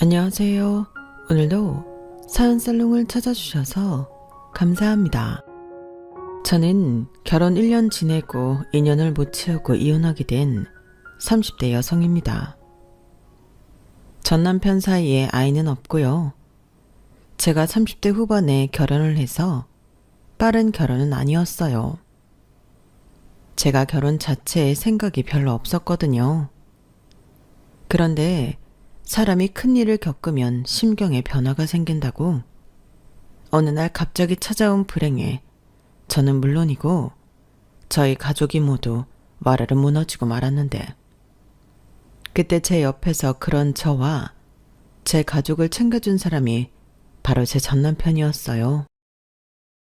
안녕하세요. 오늘도 사연살롱을 찾아주셔서 감사합니다. 저는 결혼 1년 지내고 2년을 못 채우고 이혼하게 된 30대 여성입니다. 전 남편 사이에 아이는 없고요. 제가 30대 후반에 결혼을 해서 빠른 결혼은 아니었어요. 제가 결혼 자체에 생각이 별로 없었거든요. 그런데 사람이 큰일을 겪으면 심경에 변화가 생긴다고 어느 날 갑자기 찾아온 불행에 저는 물론이고 저희 가족이 모두 와르르 무너지고 말았는데, 그때 제 옆에서 그런 저와 제 가족을 챙겨준 사람이 바로 제 전남편이었어요.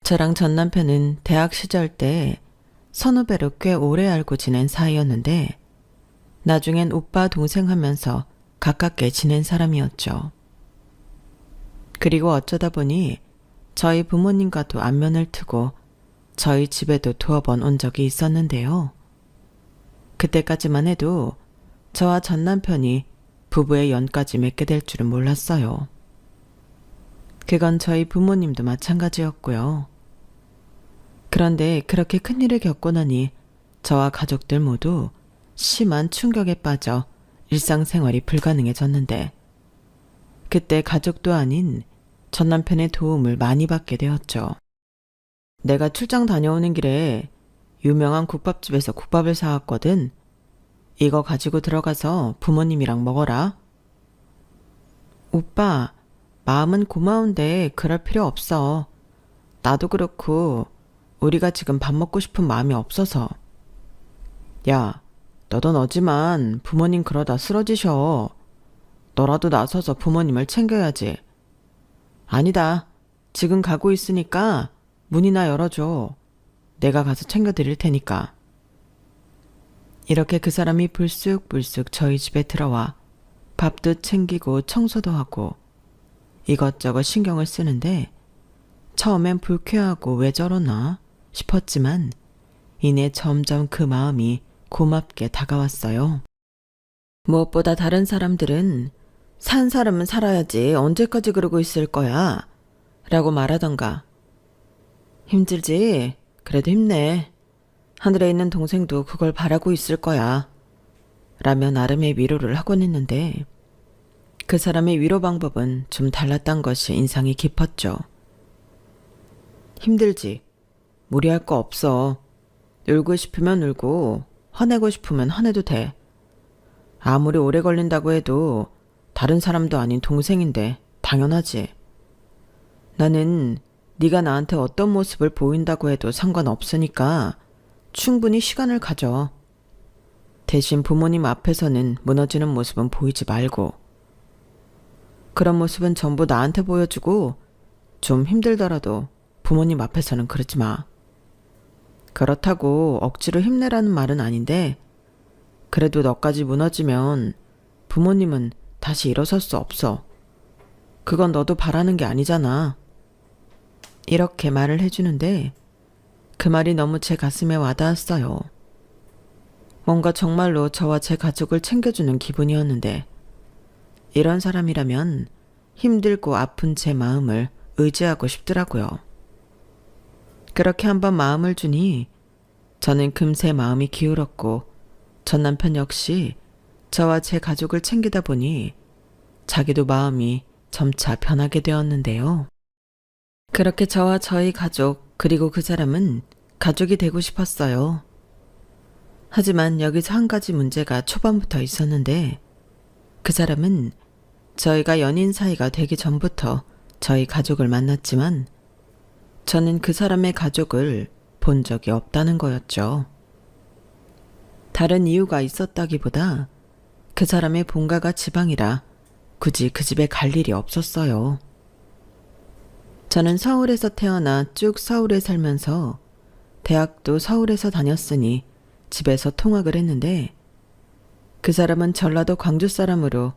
저랑 전남편은 대학 시절 때 선후배로 꽤 오래 알고 지낸 사이였는데 나중엔 오빠 동생 하면서 가깝게 지낸 사람이었죠. 그리고 어쩌다 보니 저희 부모님과도 안면을 트고 저희 집에도 두어 번 온 적이 있었는데요. 그때까지만 해도 저와 전 남편이 부부의 연까지 맺게 될 줄은 몰랐어요. 그건 저희 부모님도 마찬가지였고요. 그런데 그렇게 큰일을 겪고 나니 저와 가족들 모두 심한 충격에 빠져 일상생활이 불가능해졌는데, 그때 가족도 아닌 전 남편의 도움을 많이 받게 되었죠. 내가 출장 다녀오는 길에 유명한 국밥집에서 국밥을 사왔거든. 이거 가지고 들어가서 부모님이랑 먹어라. 오빠, 마음은 고마운데 그럴 필요 없어. 나도 그렇고 우리가 지금 밥 먹고 싶은 마음이 없어서. 야, 너도 너지만 부모님 그러다 쓰러지셔. 너라도 나서서 부모님을 챙겨야지. 아니다. 지금 가고 있으니까 문이나 열어줘. 내가 가서 챙겨드릴 테니까. 이렇게 그 사람이 불쑥불쑥 저희 집에 들어와 밥도 챙기고 청소도 하고 이것저것 신경을 쓰는데, 처음엔 불쾌하고 왜 저러나 싶었지만 이내 점점 그 마음이 고맙게 다가왔어요. 무엇보다 다른 사람들은 산 사람은 살아야지 언제까지 그러고 있을 거야 라고 말하던가, 힘들지? 그래도 힘내. 하늘에 있는 동생도 그걸 바라고 있을 거야 라며 나름의 위로를 하곤 했는데, 그 사람의 위로 방법은 좀 달랐던 것이 인상이 깊었죠. 힘들지? 무리할 거 없어. 울고 싶으면 울고 화내고 싶으면 화내도 돼. 아무리 오래 걸린다고 해도 다른 사람도 아닌 동생인데 당연하지. 나는 네가 나한테 어떤 모습을 보인다고 해도 상관없으니까 충분히 시간을 가져. 대신 부모님 앞에서는 무너지는 모습은 보이지 말고, 그런 모습은 전부 나한테 보여주고 좀 힘들더라도 부모님 앞에서는 그러지 마. 그렇다고 억지로 힘내라는 말은 아닌데, 그래도 너까지 무너지면 부모님은 다시 일어설 수 없어. 그건 너도 바라는 게 아니잖아. 이렇게 말을 해주는데 그 말이 너무 제 가슴에 와닿았어요. 뭔가 정말로 저와 제 가족을 챙겨주는 기분이었는데, 이런 사람이라면 힘들고 아픈 제 마음을 의지하고 싶더라고요. 그렇게 한번 마음을 주니 저는 금세 마음이 기울었고, 전 남편 역시 저와 제 가족을 챙기다 보니 자기도 마음이 점차 변하게 되었는데요. 그렇게 저와 저희 가족, 그리고 그 사람은 가족이 되고 싶었어요. 하지만 여기서 한 가지 문제가 초반부터 있었는데, 그 사람은 저희가 연인 사이가 되기 전부터 저희 가족을 만났지만 저는 그 사람의 가족을 본 적이 없다는 거였죠. 다른 이유가 있었다기보다 그 사람의 본가가 지방이라 굳이 그 집에 갈 일이 없었어요. 저는 서울에서 태어나 쭉 서울에 살면서 대학도 서울에서 다녔으니 집에서 통학을 했는데, 그 사람은 전라도 광주 사람으로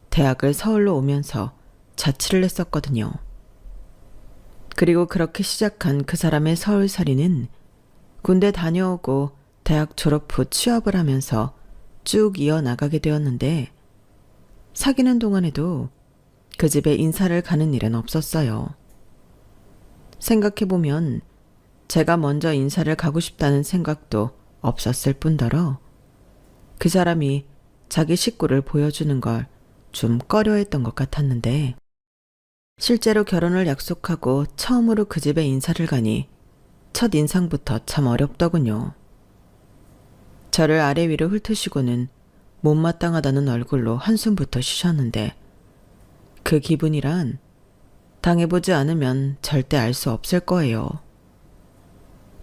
대학을 서울로 오면서 자취를 했었거든요. 그리고 그렇게 시작한 그 사람의 서울살이는 군대 다녀오고 대학 졸업 후 취업을 하면서 쭉 이어나가게 되었는데, 사귀는 동안에도 그 집에 인사를 가는 일은 없었어요. 생각해보면 제가 먼저 인사를 가고 싶다는 생각도 없었을 뿐더러 그 사람이 자기 식구를 보여주는 걸 좀 꺼려했던 것 같았는데 실제로 결혼을 약속하고 처음으로 그 집에 인사를 가니 첫 인상부터 참 어렵더군요. 저를 아래 위로 훑으시고는 못마땅하다는 얼굴로 한숨부터 쉬셨는데 그 기분이란 당해보지 않으면 절대 알 수 없을 거예요.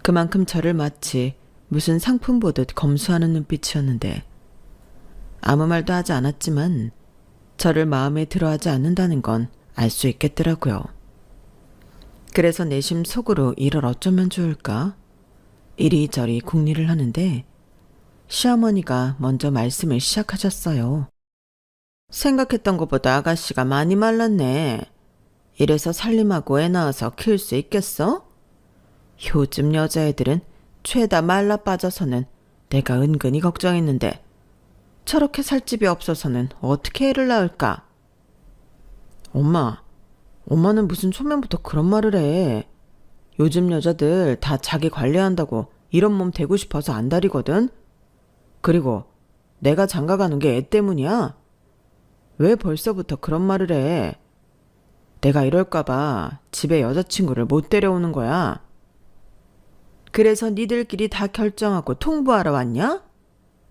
그만큼 저를 마치 무슨 상품 보듯 검수하는 눈빛이었는데 아무 말도 하지 않았지만 저를 마음에 들어하지 않는다는 건 알 수 있겠더라고요. 그래서 내심 속으로 이를 어쩌면 좋을까? 이리저리 궁리를 하는데 시어머니가 먼저 말씀을 시작하셨어요. 생각했던 것보다 아가씨가 많이 말랐네. 이래서 살림하고 애 낳아서 키울 수 있겠어? 요즘 여자애들은 죄다 말라 빠져서는 내가 은근히 걱정했는데 저렇게 살 집이 없어서는 어떻게 애를 낳을까? 엄마는 무슨 초면부터 그런 말을 해. 요즘 여자들 다 자기 관리한다고 이런 몸 되고 싶어서 안달이거든. 그리고 내가 장가가는 게 애 때문이야? 왜 벌써부터 그런 말을 해? 내가 이럴까봐 집에 여자친구를 못 데려오는 거야. 그래서 니들끼리 다 결정하고 통보하러 왔냐?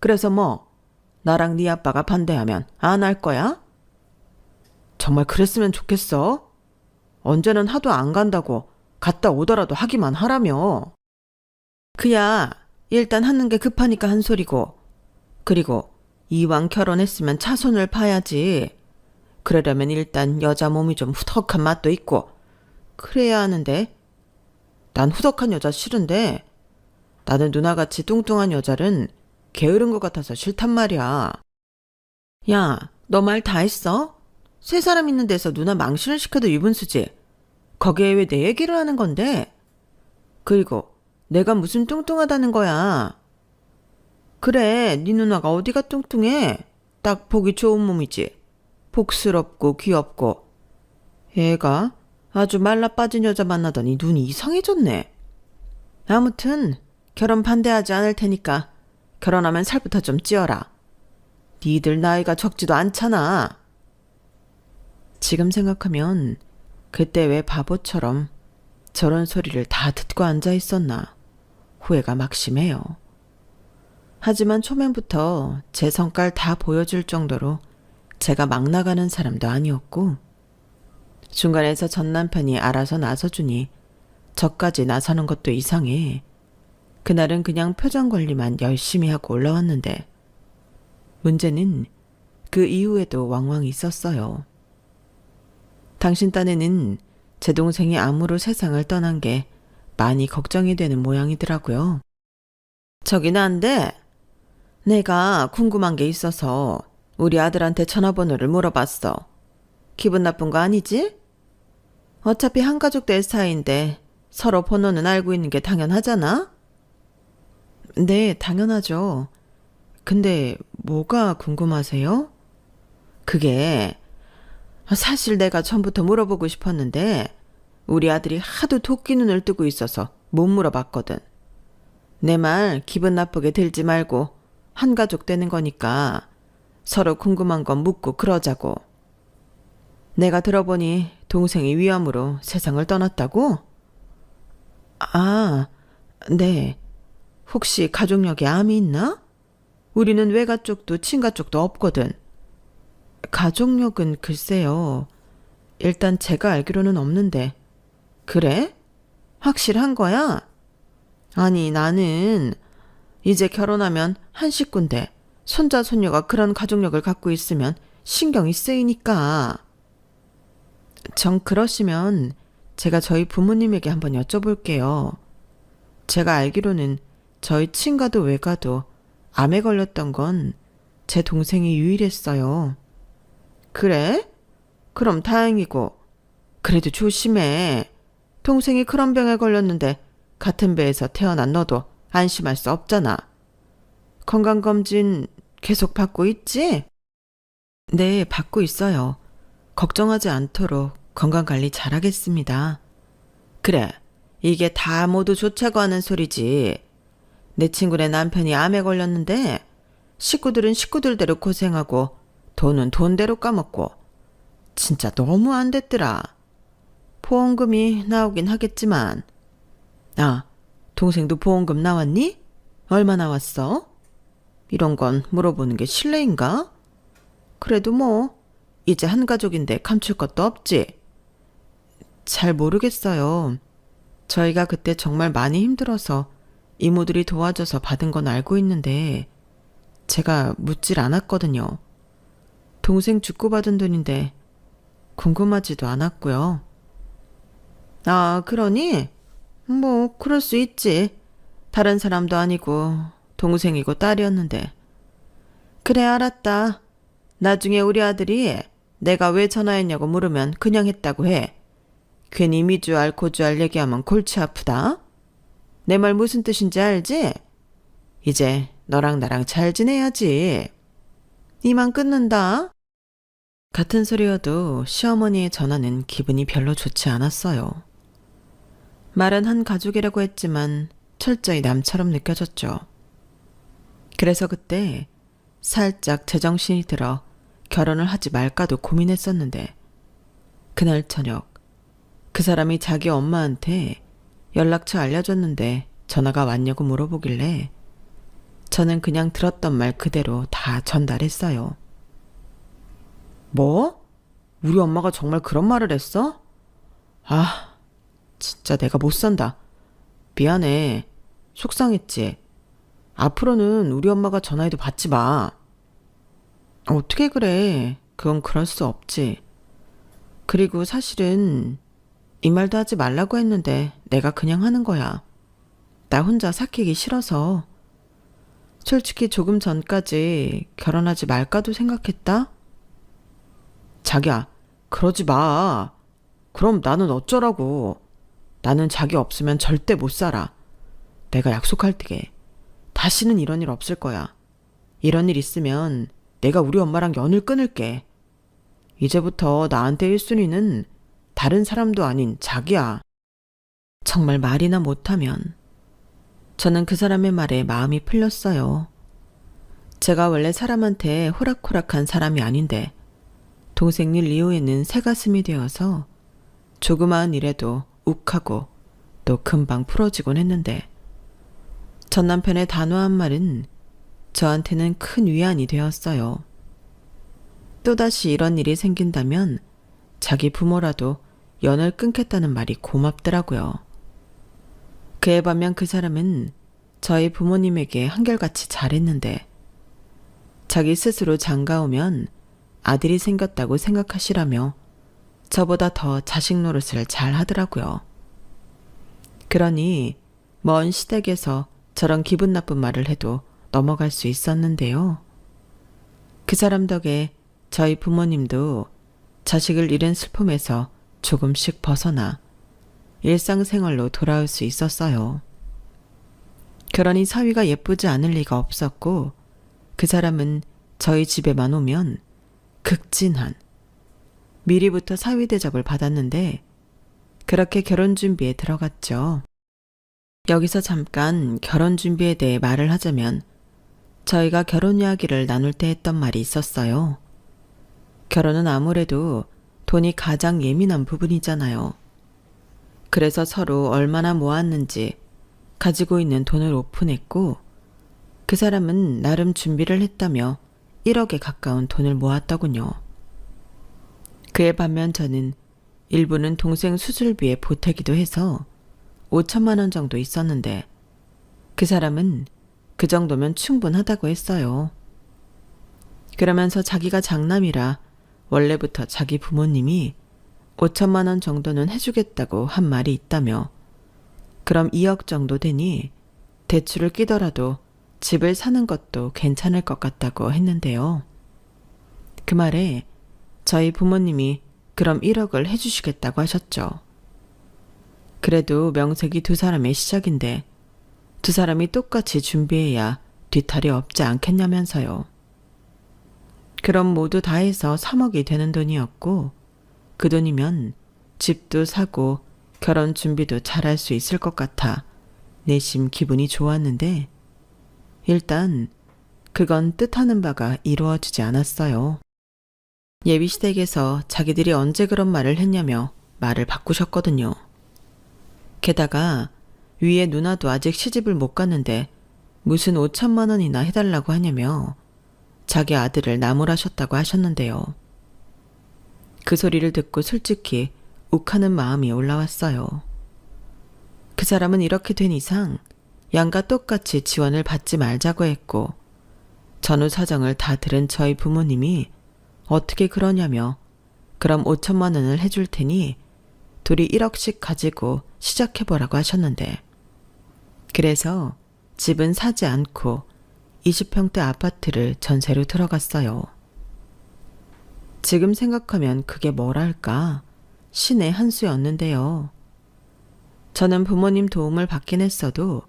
그래서 뭐 나랑 네 아빠가 반대하면 안 할 거야? 정말 그랬으면 좋겠어. 언제는 하도 안 간다고 갔다 오더라도 하기만 하라며. 그야 일단 하는 게 급하니까 한 소리고 그리고 이왕 결혼했으면 차손을 파야지. 그러려면 일단 여자 몸이 좀 후덕한 맛도 있고 그래야 하는데 난 후덕한 여자 싫은데 나는 누나같이 뚱뚱한 여자는 게으른 것 같아서 싫단 말이야. 야, 너 말 다 했어? 세 사람 있는 데서 누나 망신을 시켜도 유분수지. 거기에 왜 내 얘기를 하는 건데? 그리고 내가 무슨 뚱뚱하다는 거야. 그래, 네 누나가 어디가 뚱뚱해? 딱 보기 좋은 몸이지. 복스럽고 귀엽고. 얘가 아주 말라 빠진 여자 만나더니 눈이 이상해졌네. 아무튼 결혼 반대하지 않을 테니까 결혼하면 살부터 좀 찌어라. 니들 나이가 적지도 않잖아. 지금 생각하면 그때 왜 바보처럼 저런 소리를 다 듣고 앉아 있었나 후회가 막심해요. 하지만 초면부터 제 성깔 다 보여줄 정도로 제가 막 나가는 사람도 아니었고 중간에서 전 남편이 알아서 나서주니 저까지 나서는 것도 이상해. 그날은 그냥 표정 관리만 열심히 하고 올라왔는데 문제는 그 이후에도 왕왕 있었어요. 당신 딴에는 제 동생이 암으로 세상을 떠난 게 많이 걱정이 되는 모양이더라고요. 저긴 안 돼. 내가 궁금한 게 있어서 우리 아들한테 전화번호를 물어봤어. 기분 나쁜 거 아니지? 어차피 한가족 될 사이인데 서로 번호는 알고 있는 게 당연하잖아? 네, 당연하죠. 근데 뭐가 궁금하세요? 그게 사실 내가 전부터 물어보고 싶었는데 우리 아들이 하도 토끼 눈을 뜨고 있어서 못 물어봤거든. 내 말 기분 나쁘게 들지 말고 한가족 되는 거니까 서로 궁금한 건 묻고 그러자고. 내가 들어보니 동생이 위암으로 세상을 떠났다고? 아, 네. 혹시 가족력에 암이 있나? 우리는 외가 쪽도 친가 쪽도 없거든. 가족력은 글쎄요. 일단 제가 알기로는 없는데. 그래? 확실한 거야? 아니, 나는 이제 결혼하면 한 식구인데 손자 손녀가 그런 가족력을 갖고 있으면 신경이 쓰이니까. 정 그러시면 제가 저희 부모님에게 한번 여쭤볼게요. 제가 알기로는 저희 친가도 외가도 암에 걸렸던 건 제 동생이 유일했어요. 그래? 그럼 다행이고. 그래도 조심해. 동생이 그런 병에 걸렸는데 같은 배에서 태어난 너도 안심할 수 없잖아. 건강검진 계속 받고 있지? 네, 받고 있어요. 걱정하지 않도록 건강관리 잘하겠습니다. 그래, 이게 다 모두 좋자고 하는 소리지. 내 친구네 남편이 암에 걸렸는데 식구들은 식구들대로 고생하고 돈은 돈대로 까먹고 진짜 너무 안 됐더라. 보험금이 나오긴 하겠지만. 아, 동생도 보험금 나왔니? 얼마 나왔어? 이런 건 물어보는 게 실례인가? 그래도 뭐 이제 한 가족인데 감출 것도 없지. 잘 모르겠어요. 저희가 그때 정말 많이 힘들어서 이모들이 도와줘서 받은 건 알고 있는데 제가 묻질 않았거든요. 동생 죽고 받은 돈인데 궁금하지도 않았고요. 아, 그러니? 뭐 그럴 수 있지. 다른 사람도 아니고 동생이고 딸이었는데. 그래, 알았다. 나중에 우리 아들이 내가 왜 전화했냐고 물으면 그냥 했다고 해. 괜히 미주알 고주알 얘기하면 골치 아프다. 내 말 무슨 뜻인지 알지? 이제 너랑 나랑 잘 지내야지. 이만 끊는다. 같은 소리여도 시어머니의 전화는 기분이 별로 좋지 않았어요. 말은 한 가족이라고 했지만 철저히 남처럼 느껴졌죠. 그래서 그때 살짝 제정신이 들어 결혼을 하지 말까도 고민했었는데 그날 저녁 그 사람이 자기 엄마한테 연락처 알려줬는데 전화가 왔냐고 물어보길래 저는 그냥 들었던 말 그대로 다 전달했어요. 뭐? 우리 엄마가 정말 그런 말을 했어? 아, 진짜 내가 못 산다. 미안해. 속상했지. 앞으로는 우리 엄마가 전화해도 받지 마. 어떻게 그래. 그건 그럴 수 없지. 그리고 사실은 이 말도 하지 말라고 했는데 내가 그냥 하는 거야. 나 혼자 삭히기 싫어서. 솔직히 조금 전까지 결혼하지 말까도 생각했다? 자기야, 그러지 마. 그럼 나는 어쩌라고. 나는 자기 없으면 절대 못 살아. 내가 약속할게. 다시는 이런 일 없을 거야. 이런 일 있으면 내가 우리 엄마랑 연을 끊을게. 이제부터 나한테 1순위는 다른 사람도 아닌 자기야. 정말 말이나 못하면. 저는 그 사람의 말에 마음이 풀렸어요. 제가 원래 사람한테 호락호락한 사람이 아닌데 동생 일 이후에는 새가슴이 되어서 조그마한 일에도 욱하고 또 금방 풀어지곤 했는데 전 남편의 단호한 말은 저한테는 큰 위안이 되었어요. 또다시 이런 일이 생긴다면 자기 부모라도 연을 끊겠다는 말이 고맙더라고요. 그에 반면 그 사람은 저희 부모님에게 한결같이 잘했는데 자기 스스로 장가오면 아들이 생겼다고 생각하시라며 저보다 더 자식 노릇을 잘 하더라고요. 그러니 먼 시댁에서 저런 기분 나쁜 말을 해도 넘어갈 수 있었는데요. 그 사람 덕에 저희 부모님도 자식을 잃은 슬픔에서 조금씩 벗어나 일상생활로 돌아올 수 있었어요. 그러니 사위가 예쁘지 않을 리가 없었고 그 사람은 저희 집에만 오면 극진한 미리부터 사위 대접을 받았는데 그렇게 결혼 준비에 들어갔죠. 여기서 잠깐 결혼 준비에 대해 말을 하자면 저희가 결혼 이야기를 나눌 때 했던 말이 있었어요. 결혼은 아무래도 돈이 가장 예민한 부분이잖아요. 그래서 서로 얼마나 모았는지 가지고 있는 돈을 오픈했고 그 사람은 나름 준비를 했다며 1억에 가까운 돈을 모았더군요. 그에 반면 저는 일부는 동생 수술비에 보태기도 해서 5천만 원 정도 있었는데 그 사람은 그 정도면 충분하다고 했어요. 그러면서 자기가 장남이라 원래부터 자기 부모님이 5천만 원 정도는 해주겠다고 한 말이 있다며 그럼 2억 정도 되니 대출을 끼더라도 집을 사는 것도 괜찮을 것 같다고 했는데요. 그 말에 저희 부모님이 그럼 1억을 해주시겠다고 하셨죠. 그래도 명색이 두 사람의 시작인데 두 사람이 똑같이 준비해야 뒤탈이 없지 않겠냐면서요. 그럼 모두 다 해서 3억이 되는 돈이었고 그 돈이면 집도 사고 결혼 준비도 잘할 수 있을 것 같아 내심 기분이 좋았는데 일단 그건 뜻하는 바가 이루어지지 않았어요. 예비시댁에서 자기들이 언제 그런 말을 했냐며 말을 바꾸셨거든요. 게다가 위에 누나도 아직 시집을 못 갔는데 무슨 5천만 원이나 해달라고 하냐며 자기 아들을 나무라셨다고 하셨는데요. 그 소리를 듣고 솔직히 욱하는 마음이 올라왔어요. 그 사람은 이렇게 된 이상 양과 똑같이 지원을 받지 말자고 했고 전후 사정을 다 들은 저희 부모님이 어떻게 그러냐며 그럼 5천만 원을 해줄 테니 둘이 1억씩 가지고 시작해보라고 하셨는데 그래서 집은 사지 않고 20평대 아파트를 전세로 들어갔어요. 지금 생각하면 그게 뭐랄까 신의 한 수였는데요. 저는 부모님 도움을 받긴 했어도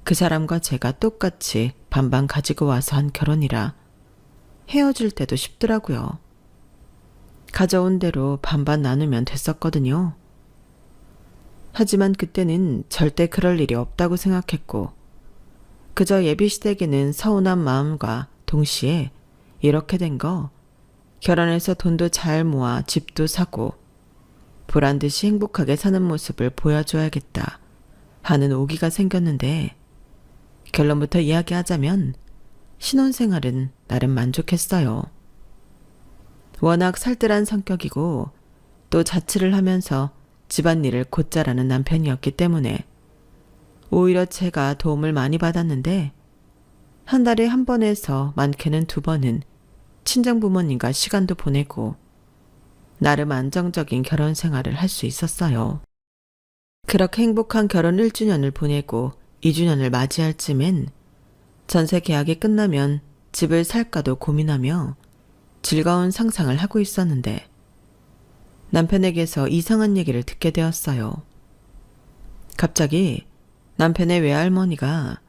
그 사람과 제가 똑같이 반반 가지고 와서 한 결혼이라 헤어질 때도 쉽더라고요. 가져온 대로 반반 나누면 됐었거든요. 하지만 그때는 절대 그럴 일이 없다고 생각했고 그저 예비시댁에는 서운한 마음과 동시에 이렇게 된 거 결혼해서 돈도 잘 모아 집도 사고 보란듯이 행복하게 사는 모습을 보여줘야겠다 하는 오기가 생겼는데 결론부터 이야기하자면 신혼생활은 나름 만족했어요. 워낙 살뜰한 성격이고 또 자취를 하면서 집안일을 곧잘하는 남편이었기 때문에 오히려 제가 도움을 많이 받았는데 한 달에 한 번에서 많게는 2번은 친정부모님과 시간도 보내고 나름 안정적인 결혼 생활을 할 수 있었어요. 그렇게 행복한 결혼 1주년을 보내고 2주년을 맞이할 쯤엔 전세 계약이 끝나면 집을 살까도 고민하며 즐거운 상상을 하고 있었는데 남편에게서 이상한 얘기를 듣게 되었어요. 갑자기 남편의 외할머니가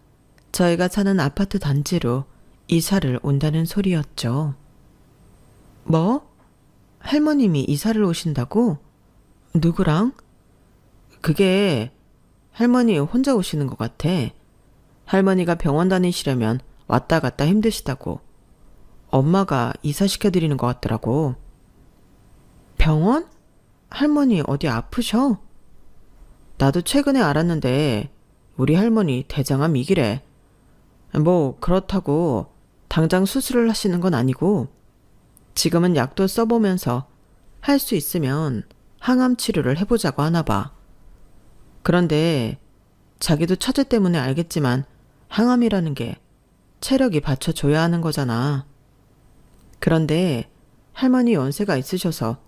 저희가 사는 아파트 단지로 이사를 온다는 소리였죠. 뭐? 할머님이 이사를 오신다고? 누구랑? 그게 할머니 혼자 오시는 것 같아. 할머니가 병원 다니시려면 왔다 갔다 힘드시다고. 엄마가 이사시켜드리는 것 같더라고. 병원? 할머니 어디 아프셔? 나도 최근에 알았는데 우리 할머니 대장암 2기래. 뭐 그렇다고 당장 수술을 하시는 건 아니고 지금은 약도 써보면서 할 수 있으면 항암 치료를 해보자고 하나 봐. 그런데 자기도 처제 때문에 알겠지만 항암이라는 게 체력이 받쳐줘야 하는 거잖아. 그런데 할머니 연세가 있으셔서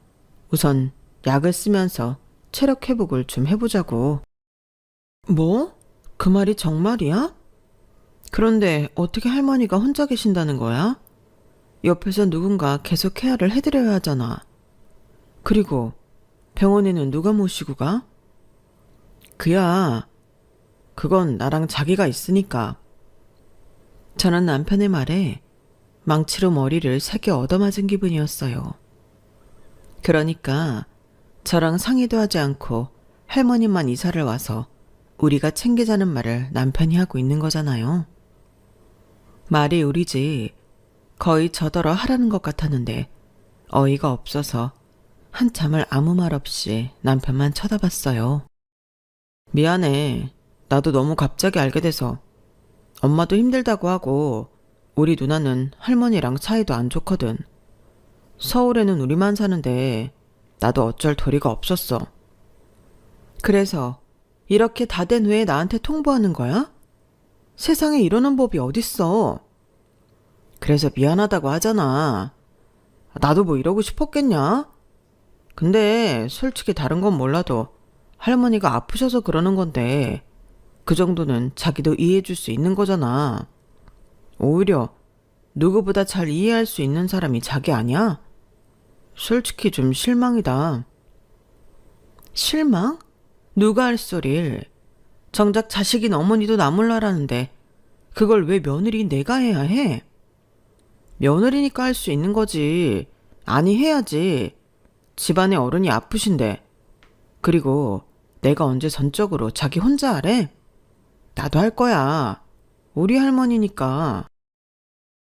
우선 약을 쓰면서 체력 회복을 좀 해보자고. 뭐? 그 말이 정말이야? 그런데 어떻게 할머니가 혼자 계신다는 거야? 옆에서 누군가 계속 케어를 해드려야 하잖아. 그리고 병원에는 누가 모시고 가? 그건 나랑 자기가 있으니까. 저는 남편의 말에 망치로 머리를 세게 얻어맞은 기분이었어요. 그러니까 저랑 상의도 하지 않고 할머니만 이사를 와서 우리가 챙기자는 말을 남편이 하고 있는 거잖아요. 말이 우리지 거의 저더러 하라는 것 같았는데 어이가 없어서 한참을 아무 말 없이 남편만 쳐다봤어요. 미안해. 나도 너무 갑자기 알게 돼서. 엄마도 힘들다고 하고 우리 누나는 할머니랑 사이도 안 좋거든. 서울에는 우리만 사는데 나도 어쩔 도리가 없었어. 그래서 이렇게 다 된 후에 나한테 통보하는 거야? 세상에 이러는 법이 어딨어. 그래서 미안하다고 하잖아. 나도 뭐 이러고 싶었겠냐? 근데 솔직히 다른 건 몰라도 할머니가 아프셔서 그러는 건데 그 정도는 자기도 이해해 줄 수 있는 거잖아. 오히려 누구보다 잘 이해할 수 있는 사람이 자기 아니야? 솔직히 좀 실망이다. 실망? 누가 할 소릴. 정작 자식인 어머니도 나 몰라라는데 그걸 왜 며느리인 내가 해야 해? 며느리니까 할 수 있는 거지. 아니 해야지. 집안의 어른이 아프신데. 그리고 내가 언제 전적으로 자기 혼자 하래? 나도 할 거야. 우리 할머니니까.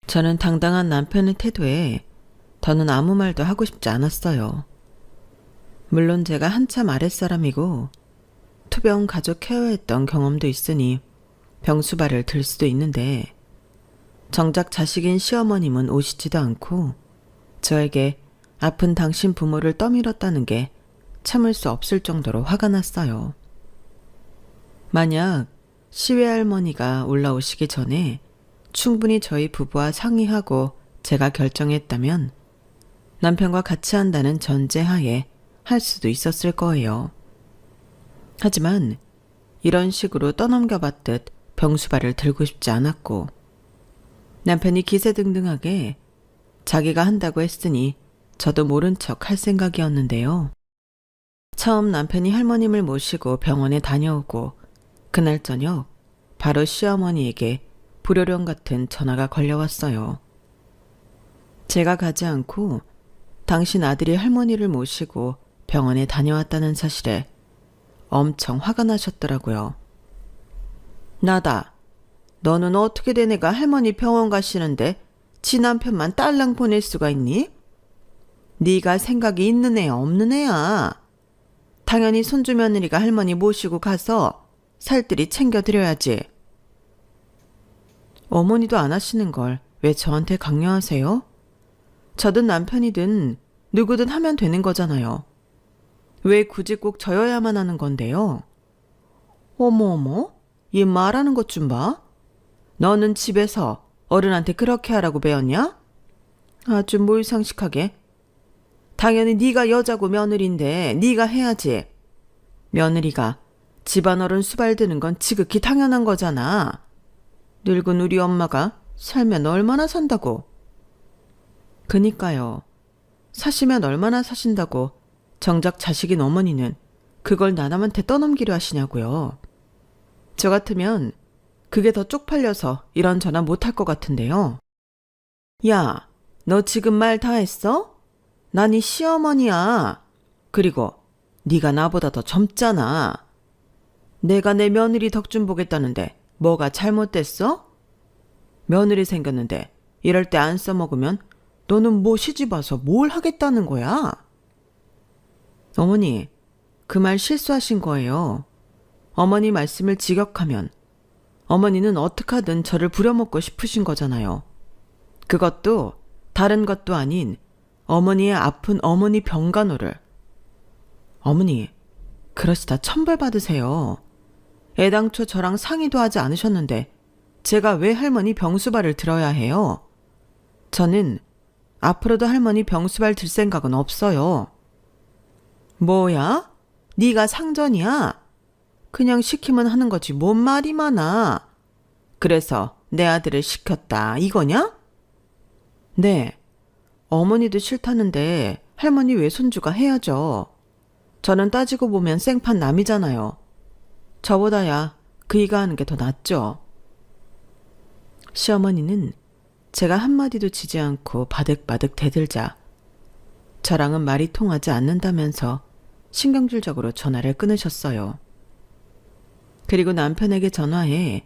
저는 당당한 남편의 태도에 더는 아무 말도 하고 싶지 않았어요. 물론 제가 한참 아랫사람이고 투병 가족 케어했던 경험도 있으니 병수발을 들 수도 있는데 정작 자식인 시어머님은 오시지도 않고 저에게 아픈 당신 부모를 떠밀었다는 게 참을 수 없을 정도로 화가 났어요. 만약 시외 할머니가 올라오시기 전에 충분히 저희 부부와 상의하고 제가 결정했다면 남편과 같이 한다는 전제하에 할 수도 있었을 거예요. 하지만 이런 식으로 떠넘겨봤듯 병수발을 들고 싶지 않았고 남편이 기세등등하게 자기가 한다고 했으니 저도 모른 척 할 생각이었는데요. 처음 남편이 할머님을 모시고 병원에 다녀오고 그날 저녁 바로 시어머니에게 불효령 같은 전화가 걸려왔어요. 제가 가지 않고 당신 아들이 할머니를 모시고 병원에 다녀왔다는 사실에 엄청 화가 나셨더라고요. 나다. 너는 어떻게 된 애가 할머니 병원 가시는데 지 남편만 딸랑 보낼 수가 있니? 네가 생각이 있는 애야 없는 애야. 당연히 손주 며느리가 할머니 모시고 가서 살뜰히 챙겨드려야지. 어머니도 안 하시는 걸 왜 저한테 강요하세요? 저든 남편이든 누구든 하면 되는 거잖아요. 왜 굳이 꼭 저여야만 하는 건데요? 어머, 얘 말하는 것 좀 봐. 너는 집에서 어른한테 그렇게 하라고 배웠냐? 아주 몰상식하게. 당연히 네가 여자고 며느리인데 네가 해야지. 며느리가 집안 어른 수발 드는 건 지극히 당연한 거잖아. 늙은 우리 엄마가 살면 얼마나 산다고. 그니까요. 사시면 얼마나 사신다고 정작 자식인 어머니는 그걸 나남한테 떠넘기려 하시냐고요. 저 같으면 그게 더 쪽팔려서 이런저런 못할 것 같은데요. 야, 너 지금 말 다 했어? 난 이 시어머니야. 그리고 네가 나보다 더 젊잖아. 내가 내 며느리 덕 좀 보겠다는데 뭐가 잘못됐어? 며느리 생겼는데 이럴 때 안 써먹으면 너는 뭐 시집와서 뭘 하겠다는 거야? 어머니, 그 말 실수하신 거예요. 어머니 말씀을 직역하면 어머니는 어떻게 하든 저를 부려먹고 싶으신 거잖아요. 그것도 다른 것도 아닌 어머니의 아픈 어머니 병간호를. 어머니, 그러시다 천벌 받으세요. 애당초 저랑 상의도 하지 않으셨는데 제가 왜 할머니 병수발을 들어야 해요? 저는 앞으로도 할머니 병수발 들 생각은 없어요. 뭐야? 네가 상전이야? 그냥 시키면 하는 거지 뭔 말이 많아. 그래서 내 아들을 시켰다 이거냐? 네. 어머니도 싫다는데 할머니 외손주가 해야죠. 저는 따지고 보면 생판 남이잖아요. 저보다야 그이가 하는 게 더 낫죠. 시어머니는 제가 한마디도 지지 않고 바득바득 대들자 저랑은 말이 통하지 않는다면서 신경질적으로 전화를 끊으셨어요. 그리고 남편에게 전화해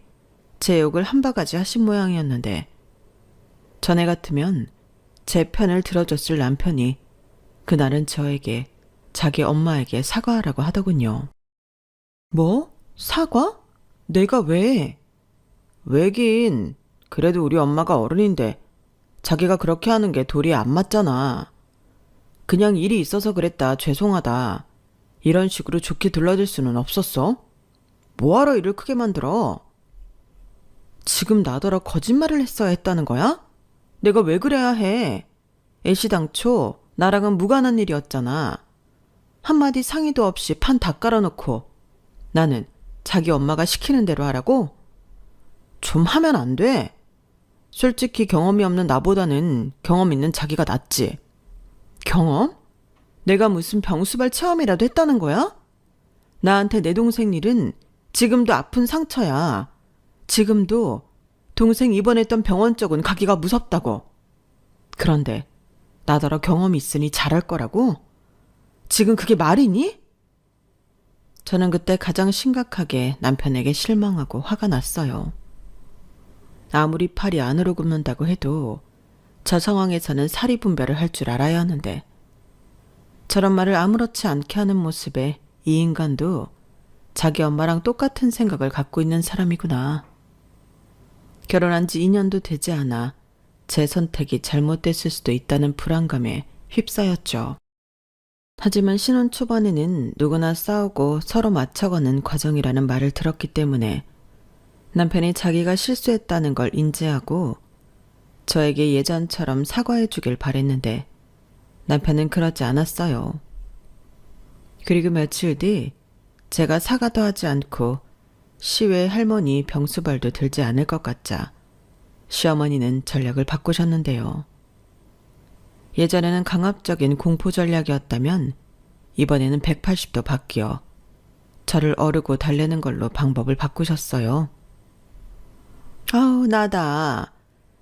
제 욕을 한 바가지 하신 모양이었는데 전에 같으면 제 편을 들어줬을 남편이 그날은 저에게 자기 엄마에게 사과하라고 하더군요. 뭐? 사과? 내가 왜? 왜긴 그래도 우리 엄마가 어른인데 자기가 그렇게 하는 게 도리에 안 맞잖아. 그냥 일이 있어서 그랬다 죄송하다 이런 식으로 좋게 둘러댈 수는 없었어? 뭐하러 일을 크게 만들어? 지금 나더러 거짓말을 했어야 했다는 거야? 내가 왜 그래야 해? 애시당초 나랑은 무관한 일이었잖아. 한마디 상의도 없이 판 다 깔아놓고 나는 자기 엄마가 시키는 대로 하라고? 좀 하면 안 돼. 솔직히 경험이 없는 나보다는 경험 있는 자기가 낫지. 경험? 내가 무슨 병수발 체험이라도 했다는 거야? 나한테 내 동생 일은 지금도 아픈 상처야. 지금도 동생 입원했던 병원 쪽은 가기가 무섭다고. 그런데 나더러 경험이 있으니 잘할 거라고? 지금 그게 말이니? 저는 그때 가장 심각하게 남편에게 실망하고 화가 났어요. 아무리 팔이 안으로 굽는다고 해도 저 상황에서는 사리 분별을 할 줄 알아야 하는데 저런 말을 아무렇지 않게 하는 모습에 이 인간도 자기 엄마랑 똑같은 생각을 갖고 있는 사람이구나. 결혼한 지 2년도 되지 않아 제 선택이 잘못됐을 수도 있다는 불안감에 휩싸였죠. 하지만 신혼 초반에는 누구나 싸우고 서로 맞춰가는 과정이라는 말을 들었기 때문에 남편이 자기가 실수했다는 걸 인지하고 저에게 예전처럼 사과해 주길 바랬는데 남편은 그러지 않았어요. 그리고 며칠 뒤 제가 사과도 하지 않고 시외 할머니 병수발도 들지 않을 것 같자 시어머니는 전략을 바꾸셨는데요. 예전에는 강압적인 공포 전략이었다면 이번에는 180도 바뀌어 저를 어르고 달래는 걸로 방법을 바꾸셨어요. 아우, 나다.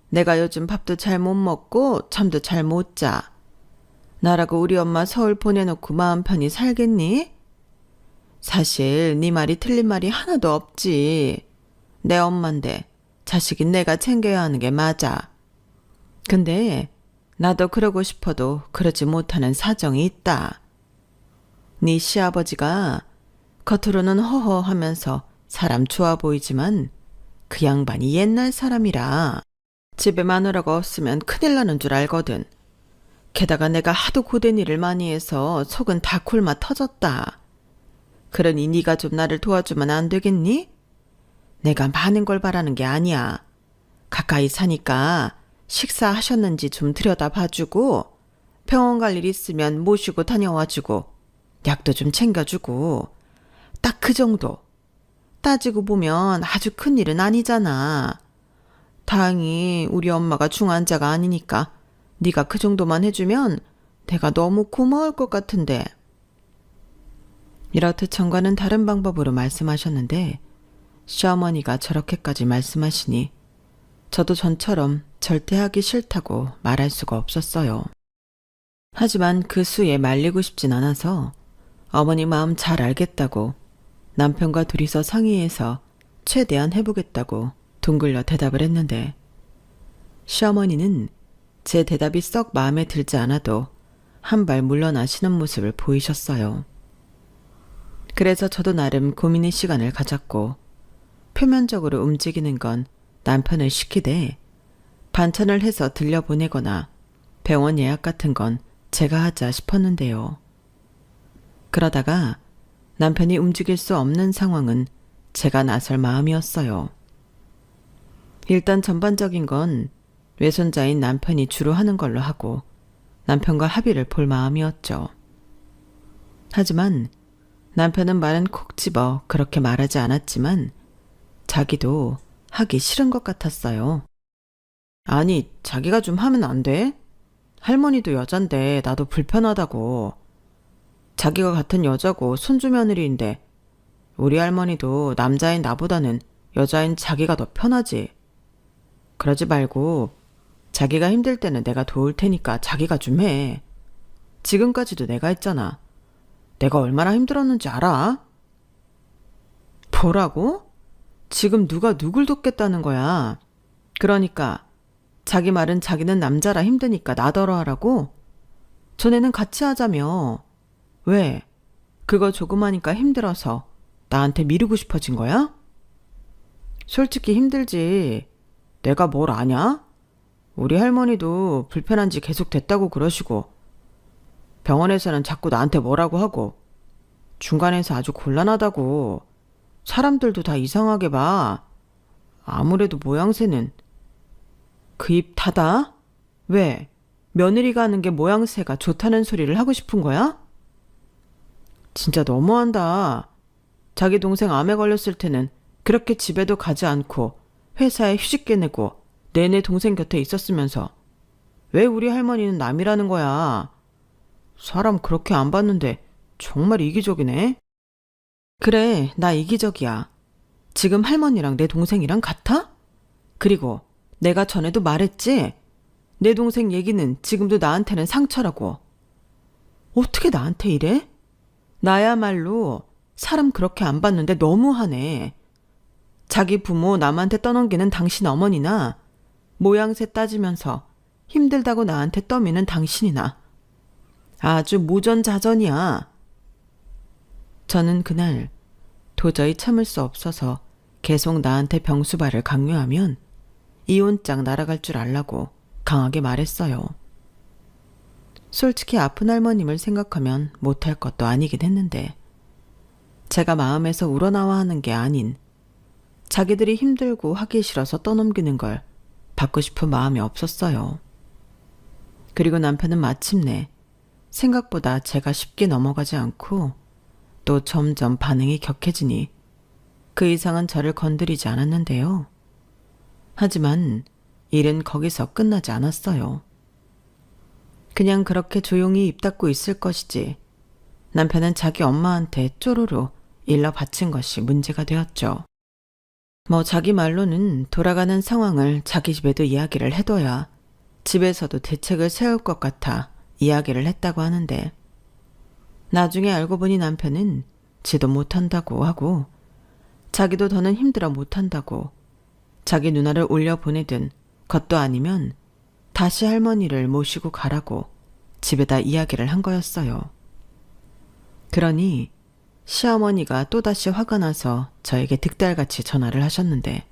내가 요즘 밥도 잘 못 먹고 잠도 잘 못 자. 나라고 우리 엄마 서울 보내놓고 마음 편히 살겠니? 사실 네 말이 틀린 말이 하나도 없지. 내 엄만데 자식인 내가 챙겨야 하는 게 맞아. 근데 나도 그러고 싶어도 그러지 못하는 사정이 있다. 네 시아버지가 겉으로는 허허하면서 사람 좋아 보이지만 그 양반이 옛날 사람이라 집에 마누라가 없으면 큰일 나는 줄 알거든. 게다가 내가 하도 고된 일을 많이 해서 속은 다 굶어 터졌다. 그러니 네가 좀 나를 도와주면 안 되겠니? 내가 많은 걸 바라는 게 아니야. 가까이 사니까 식사하셨는지 좀 들여다봐주고 병원 갈 일 있으면 모시고 다녀와주고 약도 좀 챙겨주고 딱 그 정도. 따지고 보면 아주 큰 일은 아니잖아. 다행히 우리 엄마가 중환자가 아니니까 네가 그 정도만 해주면 내가 너무 고마울 것 같은데. 이렇듯 정과는 다른 방법으로 말씀하셨는데 시어머니가 저렇게까지 말씀하시니 저도 전처럼 절대 하기 싫다고 말할 수가 없었어요. 하지만 그 수에 말리고 싶진 않아서 어머니 마음 잘 알겠다고 남편과 둘이서 상의해서 최대한 해보겠다고 둥글려 대답을 했는데 시어머니는 제 대답이 썩 마음에 들지 않아도 한 발 물러나시는 모습을 보이셨어요. 그래서 저도 나름 고민의 시간을 가졌고 표면적으로 움직이는 건 남편을 시키되 반찬을 해서 들려보내거나 병원 예약 같은 건 제가 하자 싶었는데요. 그러다가 남편이 움직일 수 없는 상황은 제가 나설 마음이었어요. 일단 전반적인 건 외손자인 남편이 주로 하는 걸로 하고 남편과 합의를 볼 마음이었죠. 하지만 남편은 말은 콕 집어 그렇게 말하지 않았지만 자기도 하기 싫은 것 같았어요. 아니, 자기가 좀 하면 안 돼? 할머니도 여잔데 나도 불편하다고. 자기가 같은 여자고 손주 며느리인데 우리 할머니도 남자인 나보다는 여자인 자기가 더 편하지. 그러지 말고 자기가 힘들 때는 내가 도울 테니까 자기가 좀 해. 지금까지도 내가 했잖아. 내가 얼마나 힘들었는지 알아? 뭐라고? 지금 누가 누굴 돕겠다는 거야? 그러니까 자기 말은 자기는 남자라 힘드니까 나더러 하라고? 전에는 같이 하자며. 왜? 그거 조그마니까 힘들어서 나한테 미루고 싶어진 거야? 솔직히 힘들지. 내가 뭘 아냐? 우리 할머니도 불편한 지 계속 됐다고 그러시고 병원에서는 자꾸 나한테 뭐라고 하고 중간에서 아주 곤란하다고 사람들도 다 이상하게 봐. 아무래도 모양새는 그 입 닫아? 왜? 며느리가 하는 게 모양새가 좋다는 소리를 하고 싶은 거야? 진짜 너무한다. 자기 동생 암에 걸렸을 때는 그렇게 집에도 가지 않고 회사에 휴직계 내고 내내 동생 곁에 있었으면서 왜 우리 할머니는 남이라는 거야? 사람 그렇게 안 봤는데 정말 이기적이네. 그래, 나 이기적이야. 지금 할머니랑 내 동생이랑 같아? 그리고 내가 전에도 말했지? 내 동생 얘기는 지금도 나한테는 상처라고. 어떻게 나한테 이래? 나야말로 사람 그렇게 안 봤는데 너무하네. 자기 부모 남한테 떠넘기는 당신 어머니나 모양새 따지면서 힘들다고 나한테 떠미는 당신이나 아주 무전자전이야. 저는 그날 도저히 참을 수 없어서 계속 나한테 병수발을 강요하면 이혼장 날아갈 줄 알라고 강하게 말했어요. 솔직히 아픈 할머님을 생각하면 못할 것도 아니긴 했는데 제가 마음에서 우러나와 하는 게 아닌 자기들이 힘들고 하기 싫어서 떠넘기는 걸 받고 싶은 마음이 없었어요. 그리고 남편은 마침내 생각보다 제가 쉽게 넘어가지 않고 또 점점 반응이 격해지니 그 이상은 저를 건드리지 않았는데요. 하지만 일은 거기서 끝나지 않았어요. 그냥 그렇게 조용히 입 닫고 있을 것이지 남편은 자기 엄마한테 쪼로로 일러 바친 것이 문제가 되었죠. 자기 말로는 돌아가는 상황을 자기 집에도 이야기를 해둬야 집에서도 대책을 세울 것 같아 이야기를 했다고 하는데 나중에 알고 보니 남편은 지도 못한다고 하고 자기도 더는 힘들어 못한다고 자기 누나를 올려보내든 것도 아니면 다시 할머니를 모시고 가라고 집에다 이야기를 한 거였어요. 그러니 시어머니가 또다시 화가 나서 저에게 득달같이 전화를 하셨는데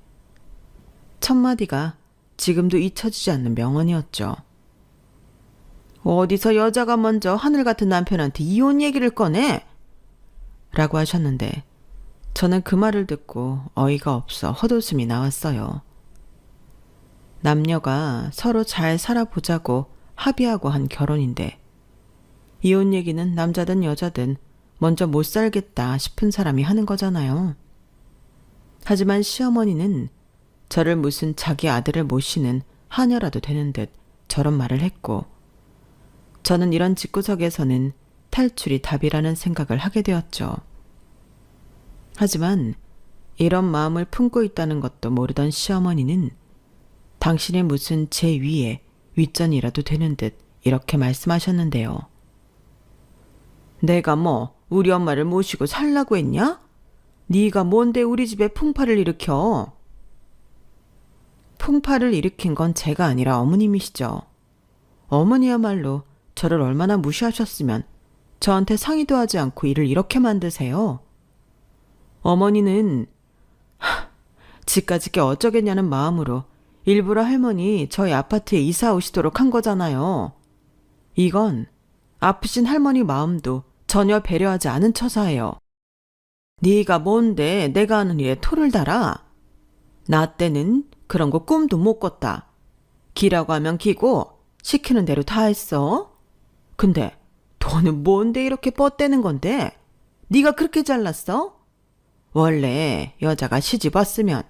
첫마디가 지금도 잊혀지지 않는 명언이었죠. 어디서 여자가 먼저 하늘 같은 남편한테 이혼 얘기를 꺼내? 라고 하셨는데 저는 그 말을 듣고 어이가 없어 헛웃음이 나왔어요. 남녀가 서로 잘 살아보자고 합의하고 한 결혼인데 이혼 얘기는 남자든 여자든 먼저 못 살겠다 싶은 사람이 하는 거잖아요. 하지만 시어머니는 저를 무슨 자기 아들을 모시는 하녀라도 되는 듯 저런 말을 했고 저는 이런 집구석에서는 탈출이 답이라는 생각을 하게 되었죠. 하지만 이런 마음을 품고 있다는 것도 모르던 시어머니는 당신이 무슨 제 위에 윗전이라도 되는 듯 이렇게 말씀하셨는데요. 내가 우리 엄마를 모시고 살라고 했냐? 네가 뭔데 우리 집에 풍파를 일으켜? 풍파를 일으킨 건 제가 아니라 어머님이시죠. 어머니야말로 저를 얼마나 무시하셨으면 저한테 상의도 하지 않고 일을 이렇게 만드세요. 어머니는 지까짓 게 어쩌겠냐는 마음으로 일부러 할머니 저희 아파트에 이사 오시도록 한 거잖아요. 이건 아프신 할머니 마음도 전혀 배려하지 않은 처사예요. 네가 뭔데 내가 하는 일에 토를 달아? 나 때는 그런 거 꿈도 못 꿨다. 기라고 하면 기고 시키는 대로 다 했어. 근데 돈은 뭔데 이렇게 뻗대는 건데? 네가 그렇게 잘났어? 원래 여자가 시집 왔으면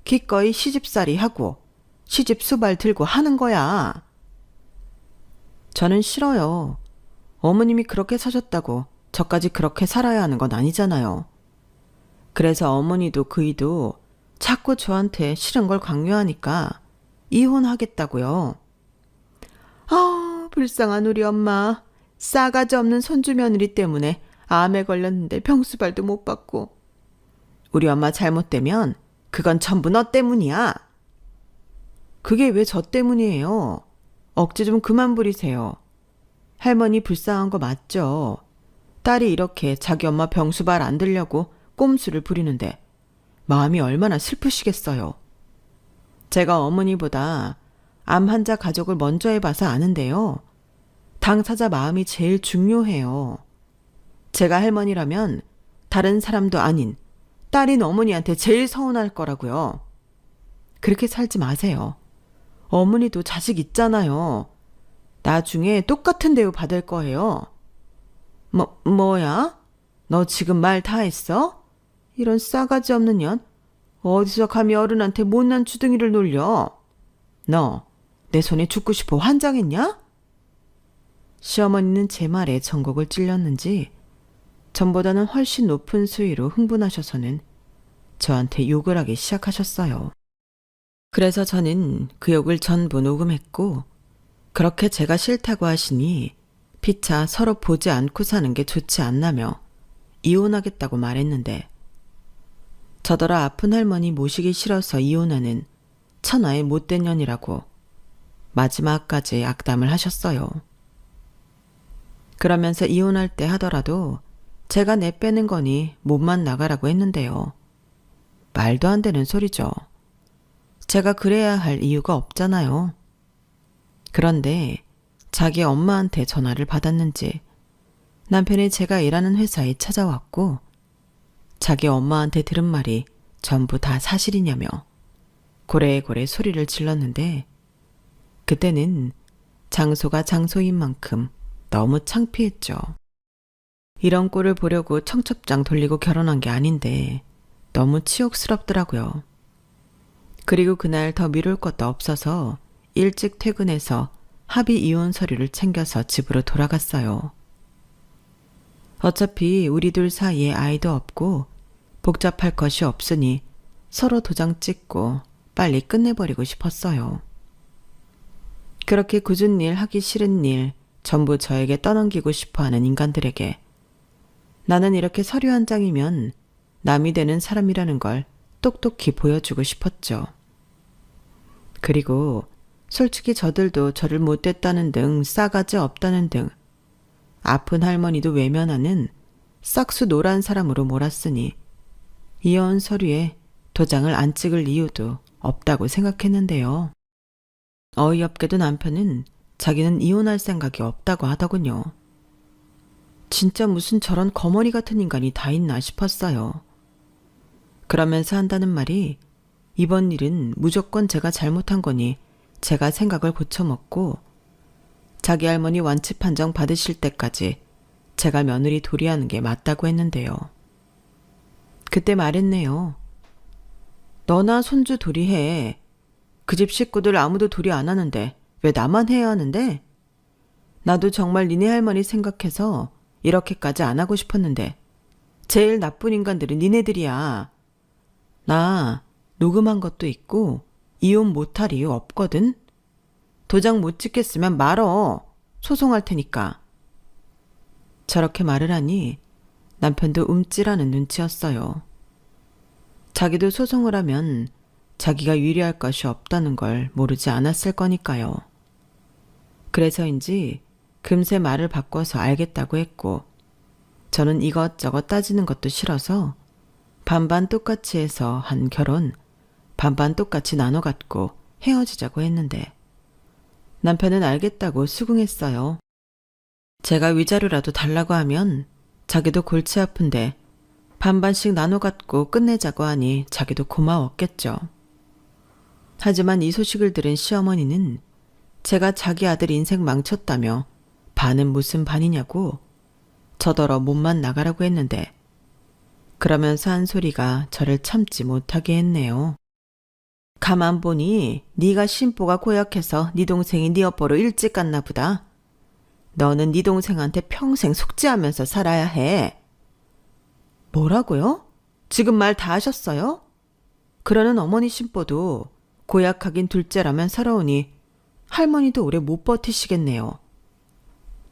기꺼이 시집살이 하고 시집 수발 들고 하는 거야. 저는 싫어요. 어머님이 그렇게 사셨다고 저까지 그렇게 살아야 하는 건 아니잖아요. 그래서 어머니도 그이도 자꾸 저한테 싫은 걸 강요하니까 이혼하겠다고요. 불쌍한 우리 엄마. 싸가지 없는 손주 며느리 때문에 암에 걸렸는데 병수발도 못 받고. 우리 엄마 잘못되면 그건 전부 너 때문이야. 그게 왜 저 때문이에요? 억지 좀 그만 부리세요. 할머니 불쌍한 거 맞죠? 딸이 이렇게 자기 엄마 병수발 안 들려고 꼼수를 부리는데 마음이 얼마나 슬프시겠어요. 제가 어머니보다 암 환자 가족을 먼저 해봐서 아는데요. 당사자 마음이 제일 중요해요. 제가 할머니라면 다른 사람도 아닌 딸인 어머니한테 제일 서운할 거라고요. 그렇게 살지 마세요. 어머니도 자식 있잖아요. 나중에 똑같은 대우 받을 거예요. 뭐야? 너 지금 말 다 했어? 이런 싸가지 없는 년? 어디서 감히 어른한테 못난 주둥이를 놀려? 너 내 손에 죽고 싶어 환장했냐? 시어머니는 제 말에 전곡을 찔렸는지 전보다는 훨씬 높은 수위로 흥분하셔서는 저한테 욕을 하기 시작하셨어요. 그래서 저는 그 욕을 전부 녹음했고 그렇게 제가 싫다고 하시니 피차 서로 보지 않고 사는 게 좋지 않나며 이혼하겠다고 말했는데 저더러 아픈 할머니 모시기 싫어서 이혼하는 천하의 못된 년이라고 마지막까지 악담을 하셨어요. 그러면서 이혼할 때 하더라도 제가 내빼는 거니 몸만 나가라고 했는데요. 말도 안 되는 소리죠. 제가 그래야 할 이유가 없잖아요. 그런데 자기 엄마한테 전화를 받았는지 남편이 제가 일하는 회사에 찾아왔고 자기 엄마한테 들은 말이 전부 다 사실이냐며 고래고래 소리를 질렀는데 그때는 장소가 장소인 만큼 너무 창피했죠. 이런 꼴을 보려고 청첩장 돌리고 결혼한 게 아닌데 너무 치욕스럽더라고요. 그리고 그날 더 미룰 것도 없어서 일찍 퇴근해서 합의 이혼 서류를 챙겨서 집으로 돌아갔어요. 어차피 우리 둘 사이에 아이도 없고 복잡할 것이 없으니 서로 도장 찍고 빨리 끝내버리고 싶었어요. 그렇게 굳은 일, 하기 싫은 일 전부 저에게 떠넘기고 싶어하는 인간들에게 나는 이렇게 서류 한 장이면 남이 되는 사람이라는 걸 똑똑히 보여주고 싶었죠. 그리고 솔직히 저들도 저를 못됐다는 등 싸가지 없다는 등 아픈 할머니도 외면하는 싹수 노란 사람으로 몰았으니 이혼 서류에 도장을 안 찍을 이유도 없다고 생각했는데요. 어이없게도 남편은 자기는 이혼할 생각이 없다고 하더군요. 진짜 무슨 저런 거머리 같은 인간이 다 있나 싶었어요. 그러면서 한다는 말이 이번 일은 무조건 제가 잘못한 거니 제가 생각을 고쳐먹고 자기 할머니 완치 판정 받으실 때까지 제가 며느리 도리하는 게 맞다고 했는데요. 그때 말했네요. 너나 손주 도리해. 그 집 식구들 아무도 도리 안 하는데 왜 나만 해야 하는데? 나도 정말 니네 할머니 생각해서 이렇게까지 안 하고 싶었는데 제일 나쁜 인간들은 니네들이야. 나 녹음한 것도 있고 이혼 못할 이유 없거든. 도장 못 찍겠으면 말어. 소송할 테니까. 저렇게 말을 하니 남편도 움찔하는 눈치였어요. 자기도 소송을 하면 자기가 유리할 것이 없다는 걸 모르지 않았을 거니까요. 그래서인지 금세 말을 바꿔서 알겠다고 했고 저는 이것저것 따지는 것도 싫어서 반반 똑같이 해서 한 결혼 반반 똑같이 나눠 갖고 헤어지자고 했는데 남편은 알겠다고 수긍했어요. 제가 위자료라도 달라고 하면 자기도 골치 아픈데 반반씩 나눠 갖고 끝내자고 하니 자기도 고마웠겠죠. 하지만 이 소식을 들은 시어머니는 제가 자기 아들 인생 망쳤다며 반은 무슨 반이냐고 저더러 몸만 나가라고 했는데 그러면서 한 소리가 저를 참지 못하게 했네요. 가만 보니 네가 심보가 고약해서 네 동생이 네 여보로 일찍 갔나 보다. 너는 네 동생한테 평생 숙지하면서 살아야 해. 뭐라고요? 지금 말 다 하셨어요? 그러는 어머니 심보도 고약하긴 둘째라면 살아오니 할머니도 오래 못 버티시겠네요.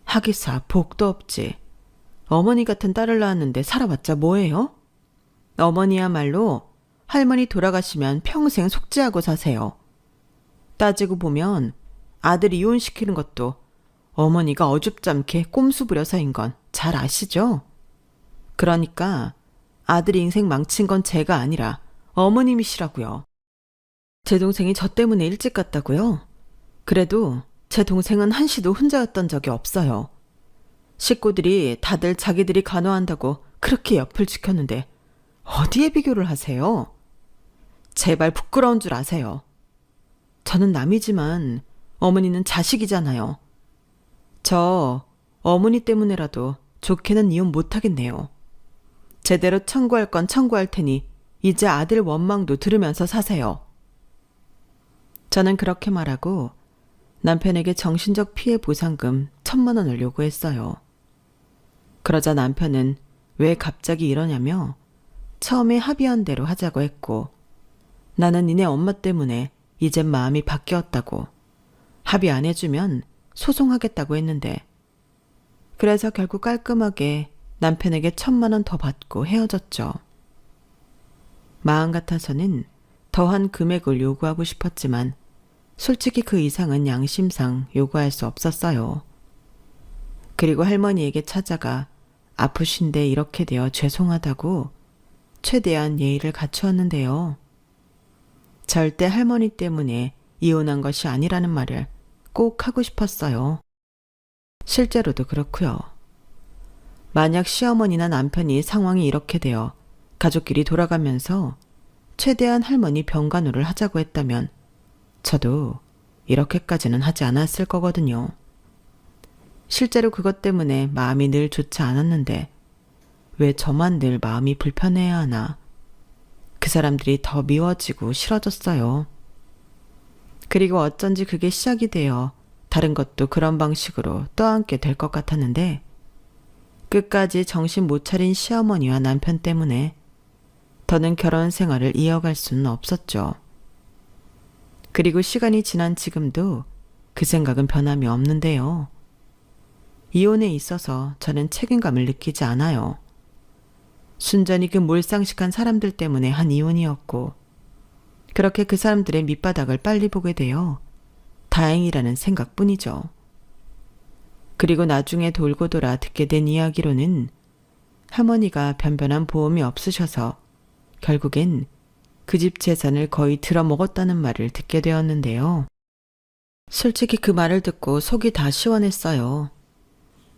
하기사 복도 없지. 어머니 같은 딸을 낳았는데 살아봤자 뭐예요? 어머니야말로 할머니 돌아가시면 평생 속죄하고 사세요. 따지고 보면 아들 이혼시키는 것도 어머니가 어줍잖게 꼼수 부려서인 건 잘 아시죠? 그러니까 아들 인생 망친 건 제가 아니라 어머님이시라고요. 제 동생이 저 때문에 일찍 갔다고요? 그래도 제 동생은 한시도 혼자였던 적이 없어요. 식구들이 다들 자기들이 간호한다고 그렇게 옆을 지켰는데 어디에 비교를 하세요? 제발 부끄러운 줄 아세요. 저는 남이지만 어머니는 자식이잖아요. 저 어머니 때문에라도 좋게는 이혼 못하겠네요. 제대로 청구할 건 청구할 테니 이제 아들 원망도 들으면서 사세요. 저는 그렇게 말하고 남편에게 정신적 피해 보상금 1,000만 원을 요구했어요. 그러자 남편은 왜 갑자기 이러냐며 처음에 합의한 대로 하자고 했고 나는 니네 엄마 때문에 이젠 마음이 바뀌었다고 합의 안 해주면 소송하겠다고 했는데 그래서 결국 깔끔하게 남편에게 1,000만 원 더 받고 헤어졌죠. 마음 같아서는 더한 금액을 요구하고 싶었지만 솔직히 그 이상은 양심상 요구할 수 없었어요. 그리고 할머니에게 찾아가 아프신데 이렇게 되어 죄송하다고 최대한 예의를 갖추었는데요. 절대 할머니 때문에 이혼한 것이 아니라는 말을 꼭 하고 싶었어요. 실제로도 그렇고요. 만약 시어머니나 남편이 상황이 이렇게 되어 가족끼리 돌아가면서 최대한 할머니 병간호를 하자고 했다면 저도 이렇게까지는 하지 않았을 거거든요. 실제로 그것 때문에 마음이 늘 좋지 않았는데 왜 저만 늘 마음이 불편해야 하나. 그 사람들이 더 미워지고 싫어졌어요. 그리고 어쩐지 그게 시작이 되어 다른 것도 그런 방식으로 떠안게 될 것 같았는데 끝까지 정신 못 차린 시어머니와 남편 때문에 더는 결혼 생활을 이어갈 수는 없었죠. 그리고 시간이 지난 지금도 그 생각은 변함이 없는데요. 이혼에 있어서 저는 책임감을 느끼지 않아요. 순전히 그 몰상식한 사람들 때문에 한 이혼이었고 그렇게 그 사람들의 밑바닥을 빨리 보게 되어 다행이라는 생각뿐이죠. 그리고 나중에 돌고 돌아 듣게 된 이야기로는 할머니가 변변한 보험이 없으셔서 결국엔 그 집 재산을 거의 들어먹었다는 말을 듣게 되었는데요. 솔직히 그 말을 듣고 속이 다 시원했어요.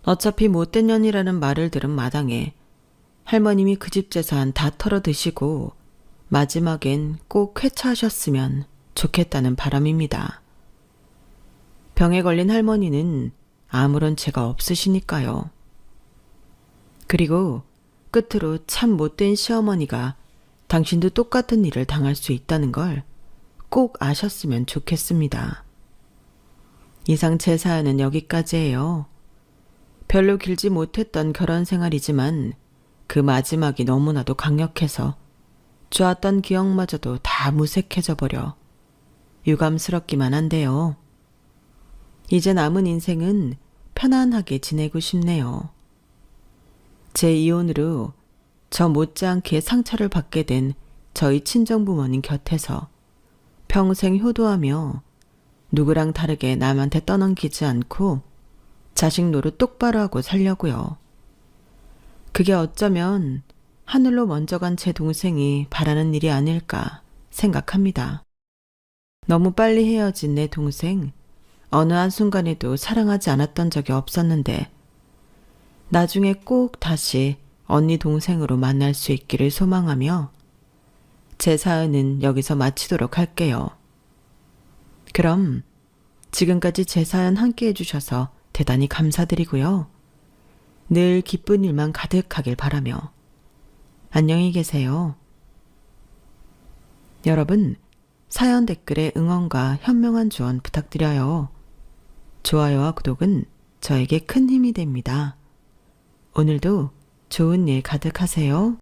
어차피 못된 년이라는 말을 들은 마당에 할머님이 그 집 재산 다 털어 드시고 마지막엔 꼭 쾌차하셨으면 좋겠다는 바람입니다. 병에 걸린 할머니는 아무런 죄가 없으시니까요. 그리고 끝으로 참 못된 시어머니가 당신도 똑같은 일을 당할 수 있다는 걸 꼭 아셨으면 좋겠습니다. 이상 제 사연은 여기까지예요. 별로 길지 못했던 결혼 생활이지만 그 마지막이 너무나도 강력해서 좋았던 기억마저도 다 무색해져 버려 유감스럽기만 한데요. 이제 남은 인생은 편안하게 지내고 싶네요. 제 이혼으로 저 못지않게 상처를 받게 된 저희 친정부모님 곁에서 평생 효도하며 누구랑 다르게 남한테 떠넘기지 않고 자식 노릇 똑바로 하고 살려고요. 그게 어쩌면 하늘로 먼저 간 제 동생이 바라는 일이 아닐까 생각합니다. 너무 빨리 헤어진 내 동생, 어느 한순간에도 사랑하지 않았던 적이 없었는데 나중에 꼭 다시 언니 동생으로 만날 수 있기를 소망하며 제 사연은 여기서 마치도록 할게요. 그럼 지금까지 제 사연 함께 해주셔서 대단히 감사드리고요. 늘 기쁜 일만 가득하길 바라며 안녕히 계세요. 여러분, 사연 댓글에 응원과 현명한 조언 부탁드려요. 좋아요와 구독은 저에게 큰 힘이 됩니다. 오늘도 좋은 일 가득하세요.